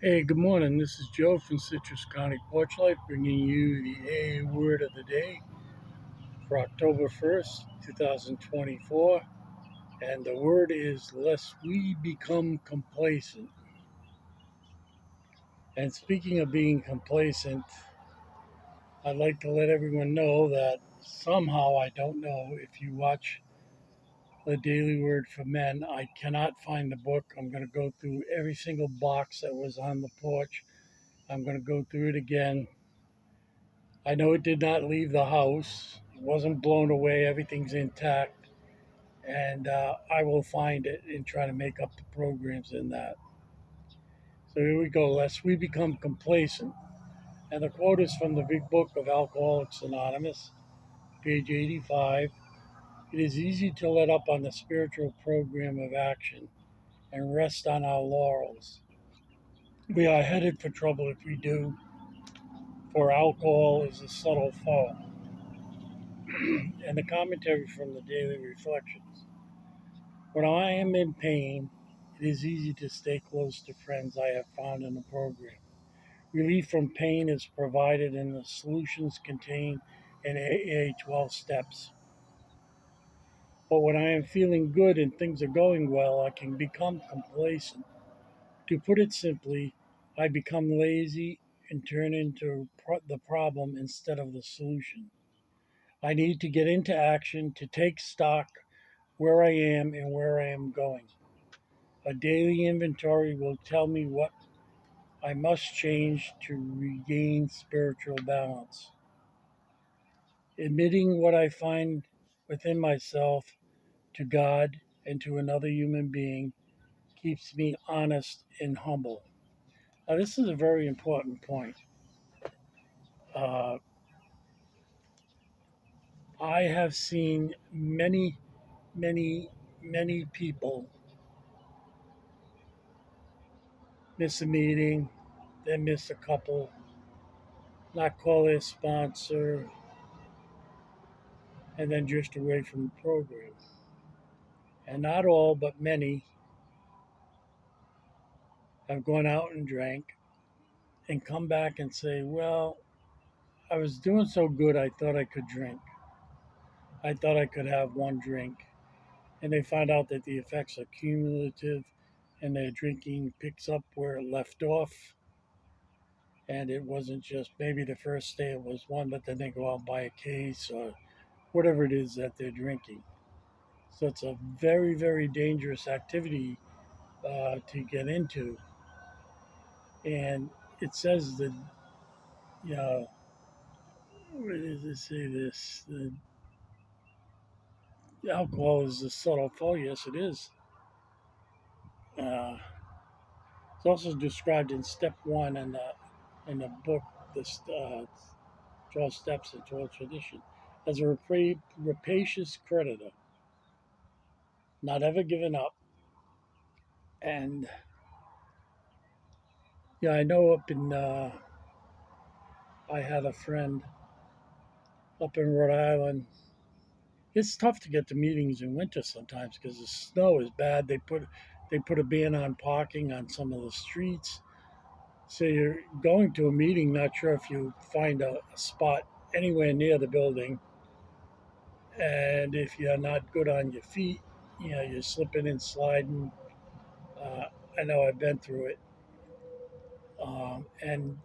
Hey, good morning. This is Joe from Citrus County Porch Life bringing you the A word of the day for October 1st, 2024. And the word is lest we become complacent. And speaking of being complacent, I'd like to let everyone know that somehow, I don't know, if you watch the Daily Word for Men, I cannot find the book. I'm going to go through every single box that was on the porch. I'm going to go through it again. I know it did not leave the house. It wasn't blown away. Everything's intact. And I will find it and try to make up the programs in that. So here we go. Lest we become complacent. And the quote is from the big book of Alcoholics Anonymous, page 85. It is easy to let up on the spiritual program of action and rest on our laurels. We are headed for trouble if we do, for alcohol is a subtle foe. And the commentary from the Daily Reflections. When I am in pain, it is easy to stay close to friends I have found in the program. Relief from pain is provided in the solutions contained in AA 12 steps. But when I am feeling good and things are going well, I can become complacent. To put it simply, I become lazy and turn into the problem instead of the solution. I need to get into action to take stock where I am and where I am going. A daily inventory will tell me what I must change to regain spiritual balance. Admitting what I find within myself to God and to another human being keeps me honest and humble. Now, this is a very important point. Uh, I have seen many, many people miss a meeting, then miss a couple, not call their sponsor, and then drift away from the program. And not all, but many, have gone out and drank and come back and say, well, I was doing so good, I thought I could drink. I thought I could have one drink. And they find out that the effects are cumulative and their drinking picks up where it left off. And it wasn't just maybe the first day it was one, but then they go out and buy a case or whatever it is that they're drinking. So it's a very, very dangerous activity to get into. And it says that, you know, where does it say this? The alcohol is a subtle foe. Yes, it is. Uh, it's also described in step one in the book, this 12 Steps in 12 Tradition, as a rapacious creditor, not ever giving up. And yeah, I know I had a friend up in Rhode Island. It's tough to get to meetings in winter sometimes because the snow is bad. They put a ban on parking on some of the streets. So you're going to a meeting, not sure if you find a spot anywhere near the building. And if you're not good on your feet, you're slipping and sliding. Uh, I know I've been through it. And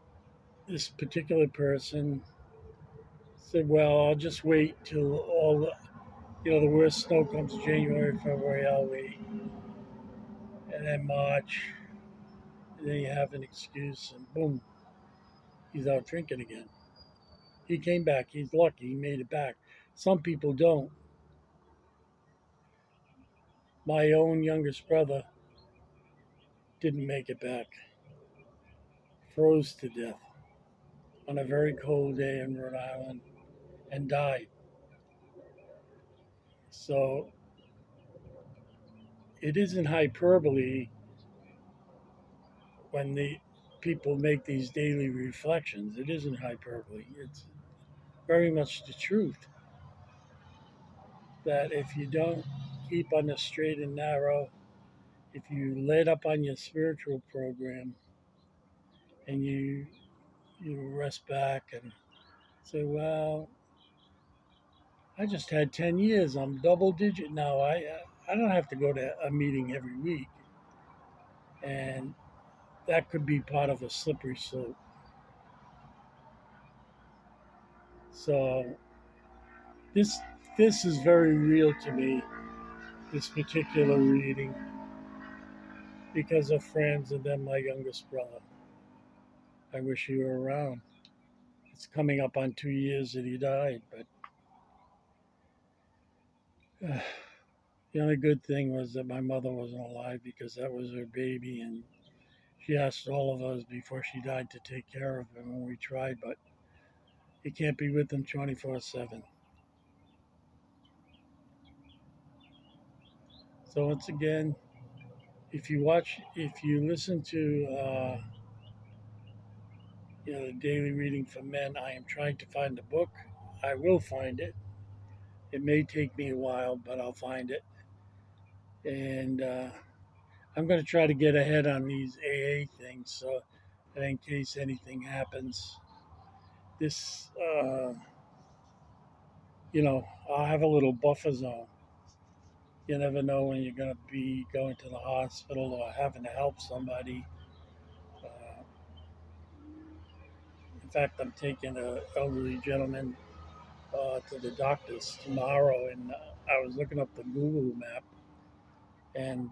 this particular person said, well, I'll just wait till the worst snow comes January, February, I'll wait. And then March, and then you have an excuse, and boom, he's out drinking again. He came back. He's lucky. He made it back. Some people don't. My own youngest brother didn't make it back. Froze to death on a very cold day in Rhode Island and died. So it isn't hyperbole when the people make these daily reflections. It isn't hyperbole. It's very much the truth that if you don't keep on the straight and narrow, if you let up on your spiritual program, and you rest back and say, well, I just had 10 years. I'm double digit now. I don't have to go to a meeting every week. And that could be part of a slippery slope. So this this is very real to me, this particular reading, because of friends and then my youngest brother. I wish he were around. It's coming up on 2 years that he died, but the only good thing was that my mother wasn't alive because that was her baby, and she asked all of us before she died to take care of him, and we tried, but you can't be with him 24/7. So once again, if you listen to the daily reading for men, I am trying to find the book. I will find it. It may take me a while, but I'll find it. And I'm going to try to get ahead on these AA things, so that in case anything happens, this, I'll have a little buffer zone. You never know when you're going to be going to the hospital or having to help somebody. Uh, in fact, I'm taking an elderly gentleman to the doctor's tomorrow, and I was looking up the Google map, and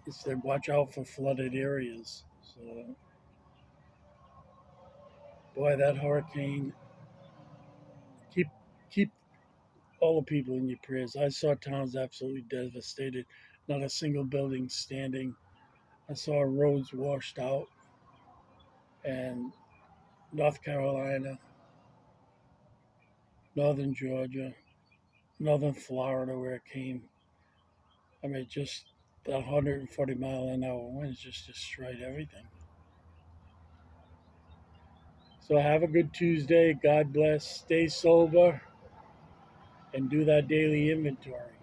it said watch out for flooded areas. So, boy, that hurricane, keep keep all the people in your prayers. I saw towns absolutely devastated, not a single building standing. I saw roads washed out, and North Carolina, northern Georgia, northern Florida, where it came. I mean, just that 140-mile-an-hour winds just destroyed everything. So have a good Tuesday. God bless. Stay sober and do that daily inventory.